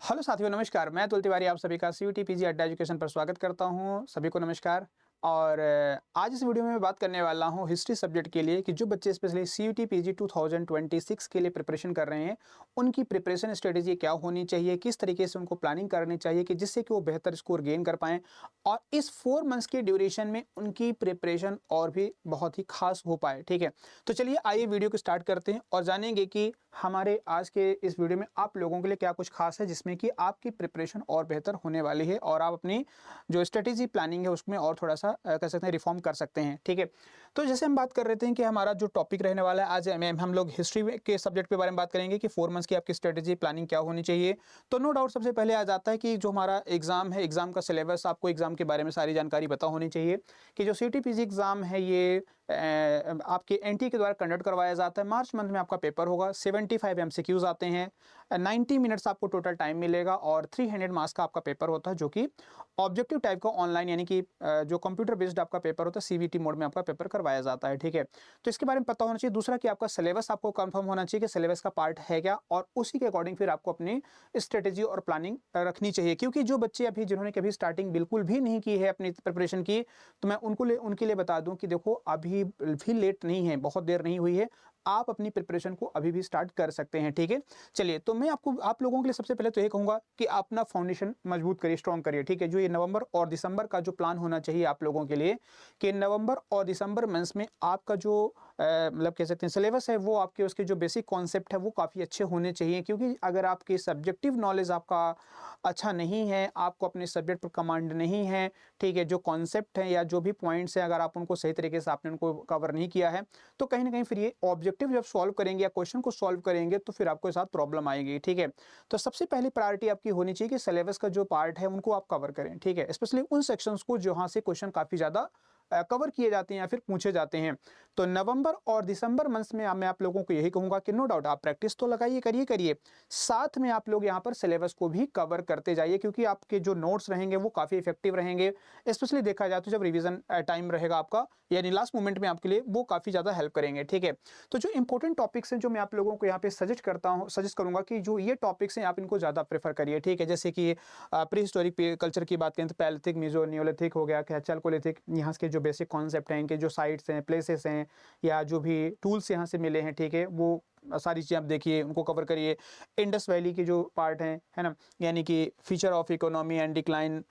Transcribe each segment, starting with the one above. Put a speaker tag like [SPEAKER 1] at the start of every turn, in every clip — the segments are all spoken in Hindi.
[SPEAKER 1] हेलो साथियों, नमस्कार। मैं अतुल तिवारी आप सभी का सीयूटी पीजी अड्डा एजुकेशन पर स्वागत करता हूं। सभी को नमस्कार। और आज इस वीडियो में मैं बात करने वाला हूं हिस्ट्री सब्जेक्ट के लिए कि जो बच्चे स्पेशली सीयूटी पीजी 2026 के लिए प्रिपरेशन कर रहे हैं, उनकी प्रिपरेशन स्ट्रेटेजी क्या होनी चाहिए, किस तरीके से उनको प्लानिंग करनी चाहिए कि जिससे कि वो बेहतर स्कोर गेन कर पाएँ और इस 4 मंथ्स के ड्यूरेशन में उनकी प्रिपरेशन और भी बहुत ही खास हो पाए। ठीक है, तो चलिए आइए वीडियो को स्टार्ट करते हैं और जानेंगे कि हमारे आज के इस वीडियो में आप लोगों के लिए क्या कुछ खास है जिसमें कि आपकी प्रिपरेशन और बेहतर होने वाली है और आप अपनी जो स्ट्रेटेजी प्लानिंग है उसमें और थोड़ा सा कह सकते हैं रिफॉर्म कर सकते हैं। ठीक है, तो जैसे हम बात कर रहे थे कि हमारा जो टॉपिक रहने वाला है आज हम लोग हिस्ट्री के सब्जेक्ट के बारे में बात करेंगे कि 4 मंथ्स की आपकी स्ट्रेटेजी प्लानिंग क्या होनी चाहिए। तो नो डाउट सबसे पहले आ जाता है कि जो हमारा एग्जाम है, एग्जाम का सिलेबस, आपको एग्जाम के बारे में सारी जानकारी पता होनी चाहिए कि जो सीटीपीजी एग्जाम है ये आपके एनटी के द्वारा कंडक्ट करवाया जाता है। मार्च मंथ में आपका पेपर होगा। 75 एमसीक्यूज आते हैं, 90 मिनट्स आपको टोटल टाइम मिलेगा और 300 मार्क्स का आपका पेपर होता है जो कि ऑब्जेक्टिव टाइप का ऑनलाइन यानी कि जो कंप्यूटर बेस्ड आपका पेपर होता है, सीवीटी मोड में आपका पेपर करवाया जाता है। ठीक है, तो इसके बारे में पता होना चाहिए। दूसरा कि आपका सिलेबस आपको कंफर्म होना चाहिए कि सिलेबस का पार्ट है क्या और उसी के अकॉर्डिंग फिर आपको अपनी स्ट्रेटेजी और प्लानिंग रखनी चाहिए। क्योंकि जो बच्चे अभी जिन्होंने कभी स्टार्टिंग बिल्कुल भी नहीं की है अपनी प्रिपरेशन की, तो मैं उनके लिए बता दूं कि देखो अभी भी लेट नहीं है, बहुत देर नहीं हुई है, आप अपनी प्रिपरेशन को अभी भी स्टार्ट कर सकते हैं। ठीक है, चलिए तो मैं आप लोगों के लिए सबसे पहले तो ये कहूंगा कि आप अपना फाउंडेशन मजबूत करिए, स्ट्रॉन्ग करिए। ठीक है, जो ये नवंबर और दिसंबर का जो प्लान होना चाहिए आप लोगों के लिए कि नवंबर और दिसंबर मंथ्स में आपका जो मतलब कह सकते हैं सिलेबस है वो आपके उसके जो बेसिक कॉन्सेप्ट है वो काफ़ी अच्छे होने चाहिए। क्योंकि अगर आपकी सब्जेक्टिव नॉलेज आपका अच्छा नहीं है, आपको अपने सब्जेक्ट पर कमांड नहीं है, ठीक है, जो कॉन्सेप्ट है या जो भी पॉइंट्स हैं अगर आप उनको सही तरीके से आपने उनको कवर नहीं किया है तो कहीं ना कहीं फिर ये ऑब्जेक्टिव जब सॉल्व करेंगे या क्वेश्चन को सॉल्व करेंगे तो फिर आपको साथ प्रॉब्लम आएगी। ठीक है, तो सबसे पहली प्रायोरिटी आपकी होनी चाहिए कि सिलेबस का जो पार्ट है उनको आप कवर करें। ठीक है, स्पेशली उन सेक्शंस को जहां से क्वेश्चन काफी ज्यादा कवर किए जाते हैं या फिर पूछे जाते हैं। तो नवंबर और दिसंबर मंथ्स में मैं आप लोगों को यही कहूंगा कि नो डाउट आप प्रैक्टिस तो लगाइए, करिए, साथ में आप लोग यहाँ पर सिलेबस को भी कवर करते जाइए क्योंकि आपके जो नोट्स रहेंगे वो काफी इफेक्टिव रहेंगे। स्पेशली देखा जाए तो जब रिवीजन टाइम रहेगा आपका यानी लास्ट मोमेंट में आपके लिए वो काफी ज्यादा हेल्प करेंगे। ठीक है, तो जो इंपॉर्टेंट टॉपिक्स हैं जो मैं आप लोगों को यहाँ पे सजेस्ट करूंगा कि जो ये टॉपिक्स हैं आप इनको ज्यादा प्रेफर करिए। ठीक है, जैसे कि प्री हिस्टोरिक कल्चर की बात करें तो पैलिथिक, मेसो नियोलिथिक हो गया, चैलकोलिथिक, यहाँ के जो बेसिक कॉन्सेप्ट हैं, इनके जो साइट्स हैं, प्लेसेस हैं या जो भी टूल्स यहाँ से मिले हैं, ठीक है, वो सारी चीज़ें आप देखिए, उनको कवर करिए। इंडस वैली के जो पार्ट हैं, है ना, यानी कि feature of economy and decline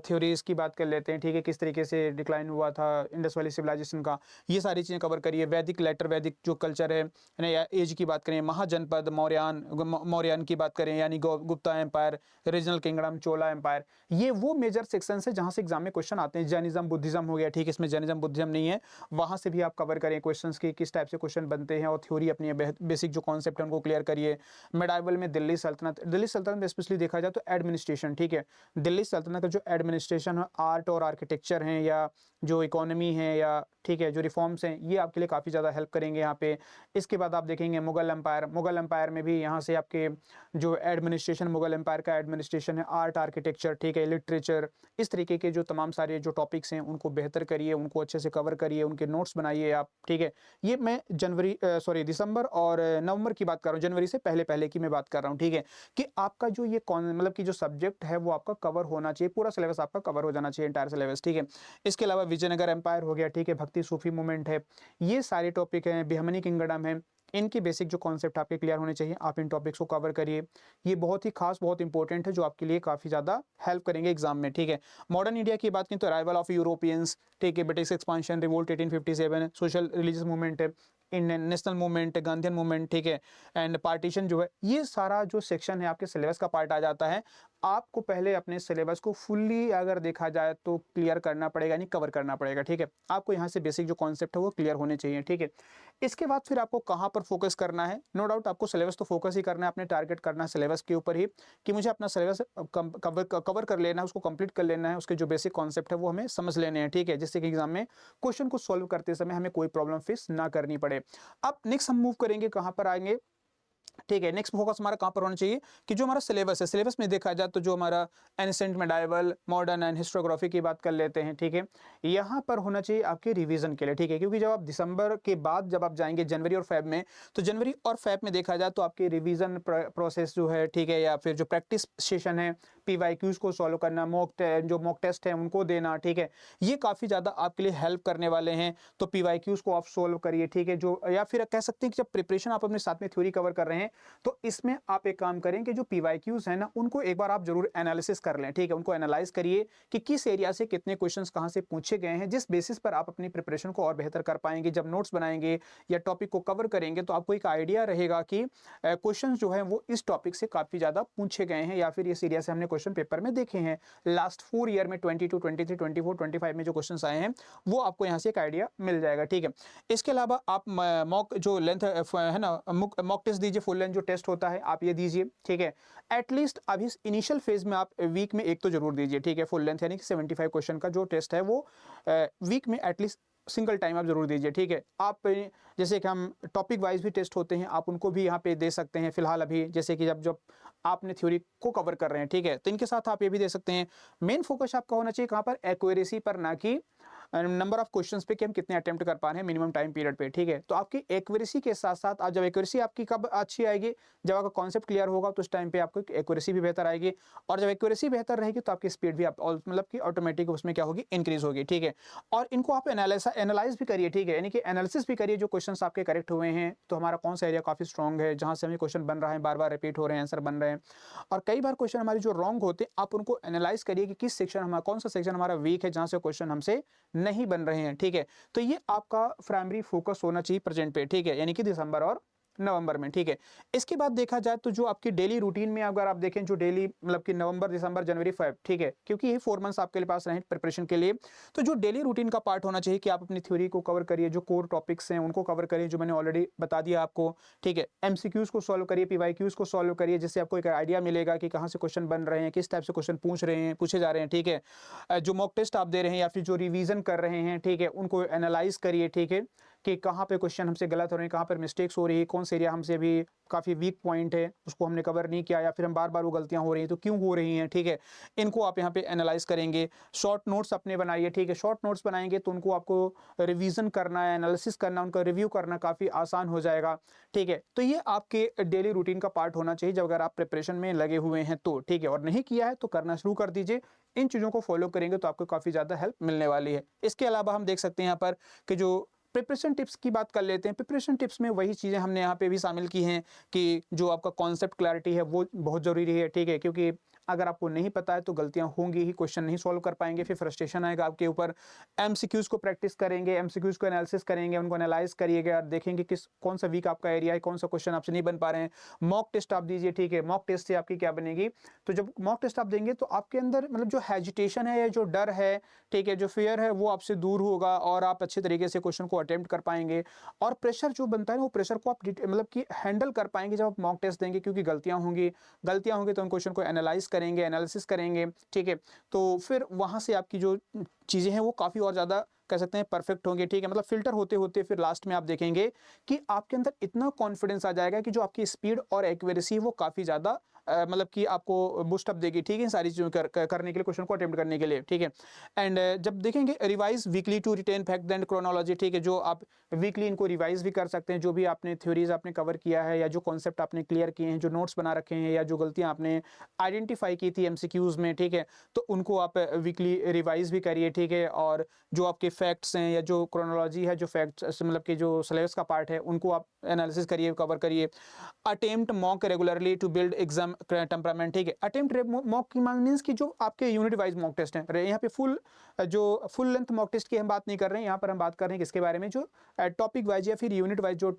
[SPEAKER 1] theories की बात कर लेते हैं। ठीक है, किस तरीके से डिक्लाइन हुआ था इंडस वैली सिविलाइजेशन का, ये सारी चीज़ें कवर करिए। वैदिक लेटर, वैदिक जो कल्चर है ना, या एज की बात करें, महाजनपद, मौर्यान की बात करें यानी गुप्ता एम्पायर, रीजनल किंगडम, चोला एम्पायर, ये वो मेजर सेक्शन है जहाँ से एग्जाम में क्वेश्चन आते हैं। जैनिज्म, बुद्धिज्म हो गया, ठीक है, इसमें जैनिज्म बुद्धिज्म नहीं है, वहाँ से भी आप कवर करें क्वेश्चन की किस टाइप से क्वेश्चन बनते हैं और थ्योरी अपनी बेसिक जो कॉन्सेप्ट है उनको क्लियर करिए। मेडाइवल में दिल्ली सल्तनत में स्पेशली देखा जाए तो एडमिनिस्ट्रेशन, ठीक है, दिल्ली सल्तनत का जो एडमिनिस्ट्रेशन, आर्ट और आर्किटेक्चर हैं या जो इकोनॉमी है या ठीक है जो रिफॉर्म्स हैं, ये आपके लिए काफ़ी ज़्यादा हेल्प करेंगे यहाँ पे। इसके बाद आप देखेंगे मुगल एम्पायर में भी यहाँ से आपके जो एडमिनिस्ट्रेशन, मुगल एम्पायर का एडमिनिस्ट्रेशन है, आर्ट, आर्किटेक्चर, ठीक है, लिटरेचर, इस तरीके के जो तमाम सारे जो टॉपिक्स हैं उनको बेहतर करिए, उनको अच्छे से कवर करिए, उनके नोट्स बनाइए आप। ठीक है, ये मैं दिसंबर और नवंबर की बात कर रहा हूँ, जनवरी से पहले पहले की मैं बात कर रहा हूँ। ठीक है, कि आपका जो ये मतलब कि जो सब्जेक्ट है वो आपका कवर होना चाहिए, पूरा सिलेबस आपका कवर हो जाना चाहिए, इंटायर सिलेबस। ठीक है, इसके अलावा विजयनगर एम्पायर हो गया, ठीक है, भक्ति सूफी मूवमेंट है, ये सारे टॉपिक हैं, बिहमनी किंगडम है, इनके बेसिक जो कॉन्सेप्ट आपके क्लियर होने चाहिए, आप इन टॉपिक्स को कवर करिए। ये बहुत ही खास, बहुत इंपॉर्टेंट है जो आपके लिए काफी ज्यादा हेल्प करेंगे एग्जाम में। ठीक है, मॉडर्न इंडिया की बात करें तो अराइवल ऑफ यूरोपियंस, ठीक है, British expansion, revolt 1857, social religious movement है, Indian national movement, Gandhian movement, ठीक है, एंड पार्टीशन जो है, ये सारा जो सेक्शन है आपके सिलेबस का पार्ट आ जाता है। आपको पहले अपने सिलेबस को फुल्ली अगर देखा जाए तो क्लियर करना पड़ेगा, यानी कवर करना पड़ेगा। ठीक है, आपको यहाँ से बेसिक जो कॉन्सेप्ट है वो क्लियर होने चाहिए। ठीक है, इसके बाद फिर आपको कहाँ पर फोकस करना है, नो डाउट आपको सिलेबस तो फोकस ही करना है, अपने टारगेट करना है सिलेबस के ऊपर ही कि मुझे अपना सिलेबस कवर कर लेना है, उसको कंप्लीट कर लेना है, उसके जो बेसिक कॉन्सेप्ट है वो हमें समझ लेने हैं। ठीक है, जिससे कि एग्जाम में क्वेश्चन को सॉल्व करते समय हमें कोई प्रॉब्लम फेस ना करनी पड़े। अब नेक्स्ट हम मूव करेंगे, कहाँ पर आएंगे, ठीक है। नेक्स्ट फोकस हमारा कहाँ पर होना चाहिए कि जो हमारा सिलेबस है, सिलेबस में देखा जाए तो जो हमारा ancient medieval modern and historiography की बात कर लेते हैं। ठीक है, यहाँ पर होना चाहिए आपके रिवीजन के लिए। ठीक है, क्योंकि जब आप दिसंबर के बाद जब आप जाएंगे जनवरी और फेब में, तो जनवरी और फेब में देखा जाए तो आपके रिवीजन प्रोसेस जो है, ठीक है, या फिर जो प्रैक्टिस सेशन है, PYQs को सॉल्व करना, जो मॉक टेस्ट है उनको देना, ठीक है, ये काफ़ी ज़्यादा आपके लिए हेल्प करने वाले हैं। तो PYQs को आप सॉल्व करिए। ठीक है, जो या फिर कह सकते हैं कि जब प्रिपरेशन आप अपने साथ में थ्योरी कवर कर रहे हैं, तो इसमें आप एक काम करें कि जो PYQs हैं ना, उनको एक बार आप जरूर एनालिसिस कर लें। ठीक है, उनको एनालाइज करिए कि किस एरिया से कितने क्वेश्चंस कहाँ से पूछे गए हैं, जिस बेसिस पर आप अपनी प्रिपरेशन को और बेहतर कर पाएंगे। जब नोट्स बनाएंगे या टॉपिक को कवर करेंगे तो आपको एक आइडिया रहेगा कि क्वेश्चन जो है वो इस टॉपिक से काफ़ी ज़्यादा पूछे गए हैं या फिर इस एरिया से हमने क्वेश्चन पेपर में देखे हैं। लास्ट 4 ईयर में 22, 23, 24, 25 में जो क्वेश्चन आए हैं वो आपको यहाँ से एक आइडिया मिल जाएगा। ठीक है, इसके अलावा आप मॉक जो लेंथ है ना, मॉक टेस्ट दीजिए, फुल लेंथ जो टेस्ट होता है आप ये दीजिए। ठीक है, एटलीस्ट अभी इनिशियल फेज में आप वीक में एक तो जरूर दीजिए। ठीक है, फुल लेंथ यानी कि 75 क्वेश्चन का जो टेस्ट है वो वीक में एटलीस्ट सिंगल टाइम आप जरूर दीजिए। ठीक है, आप जैसे कि हम टॉपिक वाइज भी टेस्ट होते हैं, आप उनको भी यहाँ पे दे सकते हैं फिलहाल अभी, जैसे कि जब जब आपने थ्योरी को कवर कर रहे हैं। ठीक है, तो इनके साथ आप ये भी दे सकते हैं। मेन फोकस आपका होना चाहिए कहाँ पर, एक्यूरेसी पर, ना कि नंबर ऑफ क्वेश्चंस पे कि हम कितने अटेम्प्ट कर पा रहे हैं मिनिमम टाइम पीरियड पे। ठीक है, तो आपकी एक्यूरेसी के साथ साथ आप जब एक्यूरेसी आपकी कब अच्छी आएगी, जब आपका कॉन्सेप्ट क्लियर होगा तो उस टाइम पे आपको एक्यूरेसी भी बेहतर आएगी, और जब एक्यूरेसी बेहतर रहेगी तो आपकी स्पीड भी आप मतलब कि ऑटोमेटिक उसमें क्या होगी, इंक्रीज होगी। ठीक है, और इनको आप एनालाइज भी करिए। ठीक है, यानी कि एनालिसिस भी करिए, जो क्वेश्चन आपके करेक्ट हुए हैं तो हमारा कौन सा एरिया काफी स्ट्रॉन्ग है जहां से हमें क्वेश्चन बन रहा है, बार बार रिपीट हो रहे हैं, आंसर बन रहे हैं। और कई बार क्वेश्चन हमारे जो रॉन्ग होते हैं, आप उनको एनालाइज करिए कि किस सेक्शन हमारा, कौन सा सेक्शन हमारा वीक है जहां से क्वेश्चन हमसे नहीं बन रहे हैं। ठीक है, तो ये आपका प्राइमरी फोकस होना चाहिए प्रेजेंट पे। ठीक है, यानी कि दिसंबर और नवंबर में। ठीक है, इसके बाद देखा जाए तो जो आपकी डेली रूटीन में अगर आप देखें, जो डेली मतलब कि नवंबर, दिसंबर, जनवरी, फेब, ठीक है, क्योंकि ये 4 मंथ्स आपके पास रहे प्रिपरेशन के लिए, तो जो डेली रूटीन का पार्ट होना चाहिए कि आप अपनी थ्योरी को कवर करिए, जो कोर टॉपिक्स हैं उनको कवर करिए, जो मैंने ऑलरेडी बता दिया आपको। ठीक है, MCQs को सॉल्व करिए, PYQs को सॉल्व करिए, जिससे आपको एक आइडिया मिलेगा कि कहाँ से क्वेश्चन बन रहे हैं, किस टाइप से क्वेश्चन पूछे जा रहे हैं। ठीक है, जो मॉक टेस्ट आप दे रहे हैं या फिर जो रिवीजन कर रहे हैं, ठीक है, उनको एनालाइज करिए। ठीक है, कि कहाँ पे क्वेश्चन हमसे गलत हो रहे हैं, कहाँ पर मिस्टेक्स हो रही है, कौन से एरिया हमसे भी काफ़ी वीक पॉइंट है उसको हमने कवर नहीं किया, या फिर हम बार बार वो गलतियाँ हो रही हैं तो क्यों हो रही हैं। ठीक है, इनको आप यहाँ पे एनालाइज करेंगे। शॉर्ट नोट्स अपने बनाइए। ठीक है, शॉर्ट नोट्स बनाएंगे तो उनको आपको रिवीजन करना है, एनालिसिस करना, उनका रिव्यू करना काफ़ी आसान हो जाएगा। ठीक है, तो ये आपके डेली रूटीन का पार्ट होना चाहिए जब अगर आप प्रिपरेशन में लगे हुए हैं तो। ठीक है, और नहीं किया है तो करना शुरू कर दीजिए। इन चीज़ों को फॉलो करेंगे तो आपको काफ़ी ज़्यादा हेल्प मिलने वाली है। इसके अलावा हम देख सकते हैं यहाँ पर कि जो प्रिपरेशन टिप्स की बात कर लेते हैं। प्रिपरेशन टिप्स में वही चीज़ें हमने यहाँ पे भी शामिल की हैं कि जो आपका कॉन्सेप्ट क्लैरिटी है वो बहुत ज़रूरी है। ठीक है, क्योंकि अगर आपको नहीं पता है तो गलतियां होंगी ही, क्वेश्चन नहीं सॉल्व कर पाएंगे, फिर फ्रस्ट्रेशन आएगा आपके ऊपर। MCQs को प्रैक्टिस करेंगे, MCQs को एनालिसिस करेंगे, उनको एनालाइज करिएगा और देखेंगे कौन सा वीक आपका एरिया है, कौन सा क्वेश्चन आपसे नहीं बन पा रहे हैं। मॉक टेस्ट आप दीजिए। ठीक है, मॉक टेस्ट से आपकी क्या बनेगी, तो जब मॉक टेस्ट आप देंगे तो आपके अंदर मतलब जो हेजिटेशन है या जो डर है, ठीक है, जो फियर है, वो आपसे दूर होगा और आप अच्छे तरीके से क्वेश्चन को अटेम्प्ट कर पाएंगे। और प्रेशर जो बनता है वो प्रेशर को आप मतलब कि हैंडल कर पाएंगे जब आप मॉक टेस्ट देंगे, क्योंकि गलतियां होंगी तो उन क्वेश्चन को एनालाइज करेंगे, एनालिसिस करेंगे। ठीक है, तो फिर वहां से आपकी जो चीजें हैं वो काफी और ज्यादा कह सकते हैं परफेक्ट होंगे। ठीक है, मतलब फिल्टर होते होते फिर लास्ट में आप देखेंगे कि आपके अंदर इतना कॉन्फिडेंस आ जाएगा कि जो आपकी स्पीड और एक्यूरेसी वो काफी ज्यादा मतलब कि आपको बूस्ट अप देगी। ठीक है, सारी चीज़ों करने के लिए, क्वेश्चन को अटेम्प्ट करने के लिए। ठीक है, एंड जब देखेंगे revise weekly to retain fact and chronology. ठीक है, जो आप वीकली इनको रिवाइज भी कर सकते हैं, जो भी आपने थ्योरीज आपने कवर किया है या जो कॉन्सेप्ट आपने क्लियर किए हैं, जो नोट्स बना रखे हैं या जो गलतियां आपने आइडेंटिफाई की थी MCQs में। ठीक है, तो उनको आप वीकली रिवाइज भी करिए। ठीक है, और जो आपके फैक्ट्स हैं या जो क्रोनोलॉजी है, जो फैक्ट्स मतलब कि जो सिलेबस का पार्ट है, उनको आप एनालिसिस करिए, कवर करिए। Attempt mock regularly to build exam temperament. ठीक है, अटेम्प्ट मॉक की मीन्स कि जो आपके यूनिट वाइज मॉक टेस्ट हैं, यहाँ पे फुल लेंथ मॉक टेस्ट की हम बात नहीं कर रहे हैं, यहाँ पर हम बात कर रहे हैं किसके बारे में, जो टॉपिक वाइज या फिर यूनिट वाइज जो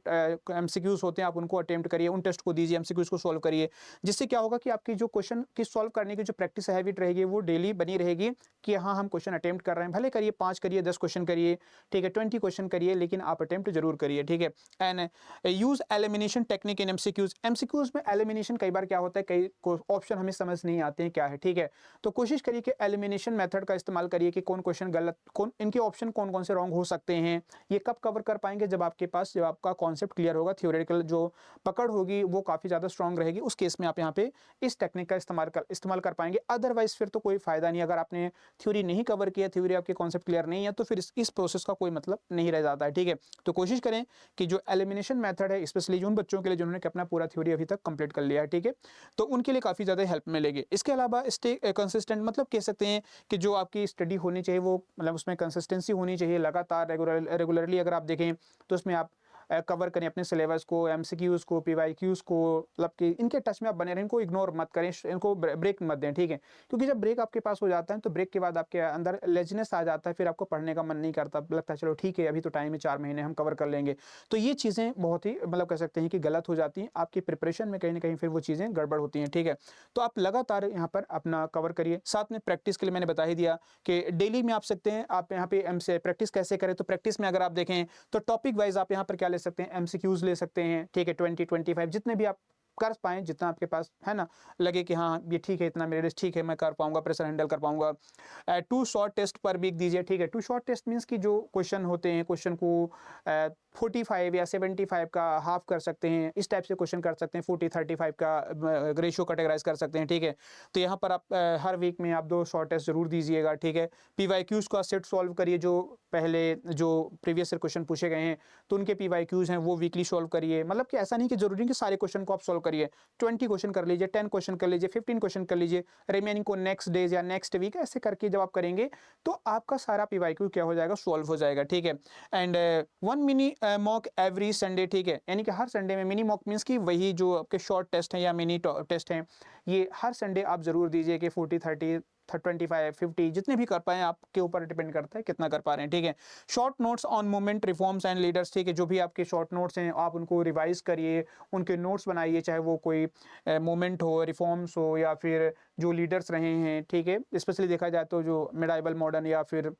[SPEAKER 1] MCQs होते हैं आप उनको अटेम्प्ट करिए, उन टेस्ट को दीजिए, MCQs को सॉल्व करिए, जिससे क्या होगा कि आपकी जो क्वेश्चन की सॉल्व करने की जो प्रैक्टिस हैबिट रहेगी वो डेली बनी रहेगी कि हाँ हम क्वेश्चन अटेम्प्ट कर रहे हैं, भले करिए 5 करिए, 10 क्वेश्चन करिए, ठीक है, 20 क्वेश्चन करिए, लेकिन आप अटेम्प्ट जरूर करिए। ठीक है, and use elimination technique in MCQs। MCQs में एलिमिनेशन कई बार क्या होता है कई ऑप्शन हमें समझ नहीं आते हैं क्या है, ठीक है। तो कोशिश करिए कि एलिमिनेशन मेथड का इस्तेमाल करिए कि कौन क्वेश्चन गलत, कौन इनके ऑप्शन कौन कौन से रॉन्ग हो सकते हैं। ये कब कवर कर पाएंगे, जब आपके पास, जब आपका कॉन्सेप्ट क्लियर होगा, थ्योरेटिकल जो पकड़ होगी वो काफ़ी ज़्यादा स्ट्रॉन्ग रहेगी, उस केस में आप यहाँ पे इस टेक्निक का इस्तेमाल कर पाएंगे। अदरवाइज फिर तो कोई फायदा नहीं, अगर आपने थ्योरी नहीं कवर किया, थ्योरी आपके कॉन्सेप्ट क्लियर नहीं है, तो फिर इस प्रोसेस का कोई मतलब नहीं रह जाता है, ठीक है। तो कोशिश करें कि जो एलिमिनेशन मेथड है, स्पेशली उन बच्चों के लिए जिन्होंने अपना पूरा थ्योरी अभी तक कंप्लीट कर लिया है, ठीक है, तो उनके लिए काफ़ी ज़्यादा हेल्प मिलेगी। इसके अलावा स्टे कंसिस्टेंट, मतलब कह सकते हैं कि जो आपकी स्टडी होनी चाहिए वो, मतलब उसमें कंसिस्टेंसी होनी चाहिए, लगातार रेगुलरली अगर आप देखें तो उसमें आप कवर करें अपने सिलेबस को, एमसीक्यूज़ को, पीवाईक्यूज़ को, मतलब कि इनके टच में आप बने रहें, इनको इग्नोर मत करें, इनको ब्रेक मत दें, ठीक है। क्योंकि जब ब्रेक आपके पास हो जाता है तो ब्रेक के बाद आपके अंदर लेजीनेस आ जाता है, फिर आपको पढ़ने का मन नहीं करता, लगता है चलो ठीक है अभी तो टाइम है, 4 महीने हम कवर कर लेंगे। तो ये चीज़ें बहुत ही, मतलब कह सकते हैं कि गलत हो जाती हैं, आपकी प्रिपरेशन में कहीं ना कहीं फिर वो चीज़ें गड़बड़ होती हैं, ठीक है। तो आप लगातार यहाँ पर अपना कवर करिए। साथ में प्रैक्टिस के लिए मैंने बता ही दिया कि डेली में आप सकते हैं, आप यहाँ पे एम से प्रैक्टिस कैसे करें, तो प्रैक्टिस में अगर आप देखें तो टॉपिक वाइज आप यहाँ पर क्या ले सकते हैं, एमसीक्यूज़ ले सकते हैं, ठीक है, 20-25 जितने भी आप कर पाएँ, जितना आपके पास है ना, लगे कि हाँ ये ठीक है, इतना मेरे लिए ठीक है, मैं कर पाऊंगा, प्रेशर हैंडल कर पाऊंगा। 2 शॉर्ट टेस्ट पर वीक दीजिए, ठीक है। 2 शॉर्ट टेस्ट मीन्स कि जो क्वेश्चन होते हैं, क्वेश्चन को 45 या 75 का हाफ कर सकते हैं, इस टाइप से क्वेश्चन कर सकते हैं, 40-35 का रेशियो कैटेगराइज कर सकते हैं, ठीक है। तो यहाँ पर आप हर वीक में आप 2 शॉर्ट टेस्ट जरूर दीजिएगा, ठीक है। पीवाईक्यूज़ का सेट सॉल्व करिए, जो पहले जो प्रीवियस ईयर क्वेश्चन पूछे गए हैं तो उनके पीवाईक्यूज़ हैं वो वीकली सॉल्व करिए। मतलब कि ऐसा नहीं कि जरूरी कि सारे क्वेश्चन को आप सॉल्व करिए, 20 क्वेश्चन कर लीजिए, 10 क्वेश्चन कर लीजिए, 15 क्वेश्चन कर लीजिए, रिमेनिंग को नेक्स्ट डेज या नेक्स्ट वीक ऐसे करके जब आप करेंगे तो आपका सारा पीवाईक्यू क्या हो जाएगा, सॉल्व हो जाएगा, ठीक है। And 1 mini mock every Sunday, ठीक है, यानी कि हर संडे में मिनी मॉक मीन्स कि वही जो आपके शॉर्ट टेस्ट हैं या मिनी टेस्ट हैं, ये हर संडे आप जरूर दीजिए कि 40-30 25-50 जितने भी कर पाए, आपके ऊपर डिपेंड करता है कितना कर पा रहे हैं, ठीक है। Short notes on movement, reforms and leaders, ठीक है, जो भी आपके शॉर्ट नोट्स हैं आप उनको रिवाइज करिए, उनके नोट्स बनाइए, चाहे वो कोई मूवमेंट हो, रिफॉर्म्स हो, या फिर जो लीडर्स रहे हैं, ठीक है, स्पेशली देखा जाए तो जो मिडाइवल मॉडर्न या फिर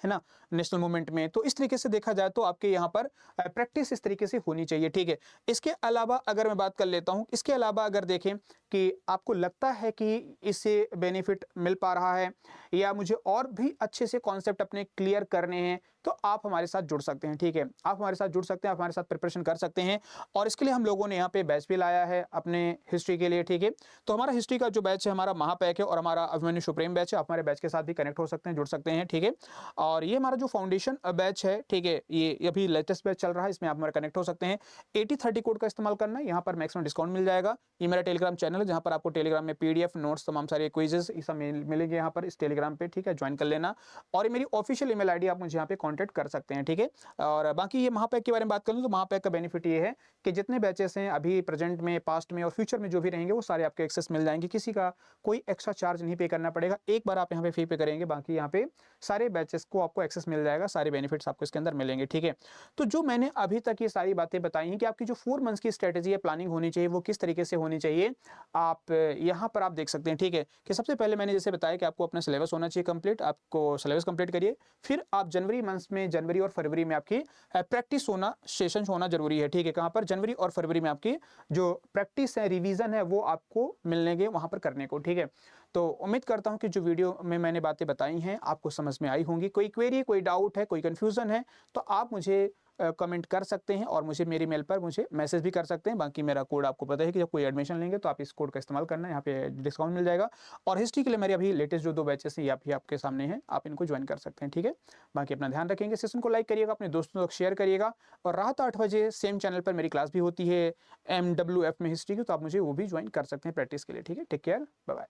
[SPEAKER 1] है ना नेशनल मूवमेंट में, तो इस तरीके से देखा जाए तो आपके यहाँ पर प्रैक्टिस इस तरीके से होनी चाहिए, ठीक है। इसके अलावा अगर मैं बात कर लेता हूँ, इसके अलावा अगर देखें कि आपको लगता है कि इससे बेनिफिट मिल पा रहा है या मुझे और भी अच्छे से कॉन्सेप्ट अपने क्लियर करने हैं, तो आप हमारे साथ जुड़ सकते हैं, ठीक है। आप हमारे साथ जुड़ सकते हैं, आप हमारे साथ प्रिपरेशन कर सकते हैं, और इसके लिए हम लोगों ने यहाँ पे बैच भी लाया है अपने हिस्ट्री के लिए, ठीक है। तो हमारा हिस्ट्री का जो बैच है, हमारा महापैक है, और हमारा अभिमन्यु सुप्रीम बैच है, आप हमारे बैच के साथ भी कनेक्ट हो सकते हैं, जुड़ सकते हैं, ठीक है। और ये हमारा जो फाउंडेशन बैच है, ठीक है, ये अभी लेटेस्ट बैच चल रहा है, इसमें आप हमारे कनेक्ट हो सकते हैं। 80-30 कोड का इस्तेमाल करना है, यहाँ पर मैक्सिमम डिस्काउंट मिल जाएगा। ये मेरा टेलीग्राम चैनल है, जहाँ पर आपको टेलीग्राम में पीडीएफ नोट्स, तमाम सारे क्विजेस ये सब मिलेंगे यहाँ पर इस टेलीग्राम पे, ठीक है, ज्वाइन कर लेना। और ये मेरी ऑफिशियल ईमेल आईडी, आप मुझे यहाँ पे कॉन्टैक्ट कर सकते हैं, ठीक है। और बाकी ये महापैक के बारे में बात करूँ तो महापैक का बेनिफिट ये है कि जितने बैचेस हैं अभी प्रेजेंट में, पास्ट में और फ्यूचर में जो भी रहेंगे, वो सारे आपके एक्सेस मिल जाएंगे, किसी का कोई एक्स्ट्रा चार्ज नहीं पे करना पड़ेगा। एक बार आप यहाँ पे फी पे करेंगे, बाकी यहाँ पे सारे बैचेस को आपको एक्सेस मिल जाएगा, सारे बेनिफिट्स आपको इसके अंदर मिलेंगे, ठीक है। तो जो मैंने अभी तक ये सारी बातें बताई हैं कि आपकी जो 4 मंथ्स की स्ट्रेटेजी है, प्लानिंग होनी चाहिए, वो किस तरीके से होनी चाहिए, आप यहाँ पर आप देख सकते हैं, ठीक है। कि सबसे पहले मैंने जैसे बताया कि आपको अपना सिलेबस होना चाहिए कंप्लीट, आपको सिलेबस कंप्लीट करिए, फिर आप जनवरी मंथ्स में, जनवरी और फरवरी में आपकी प्रैक्टिस होना, सेशंस होना जरूरी है, ठीक है। कहाँ पर, जनवरी और फरवरी में आपकी जो प्रैक्टिस है, रिवीजन है, वो आपको मिलने वहाँ पर करने को, ठीक है। तो उम्मीद करता हूँ कि जो वीडियो में मैंने बातें बताई हैं आपको समझ में आई होंगी। कोई क्वेरी, कोई डाउट है, कोई कंफ्यूजन है, तो आप मुझे कमेंट कर सकते हैं, और मुझे मेरी मेल पर मुझे मैसेज भी कर सकते हैं। बाकी मेरा कोड आपको पता है कि जब कोई एडमिशन लेंगे तो आप इस कोड का इस्तेमाल करना है, यहाँ पे डिस्काउंट मिल जाएगा। और हिस्ट्री के लिए मेरे अभी लेटेस्ट जो 2 बैचेस हैं ये भी आपके सामने हैं, आप इनको ज्वाइन कर सकते हैं, ठीक है। बाकी अपना ध्यान रखेंगे, सेशन को लाइक करिएगा, अपने दोस्तों तक शेयर करिएगा, और रात 8 बजे सेम चैनल पर मेरी क्लास भी होती है MWF में हिस्ट्री की, तो आप मुझे वो भी ज्वाइन कर सकते हैं प्रैक्टिस के लिए, ठीक है। Take care, bye bye.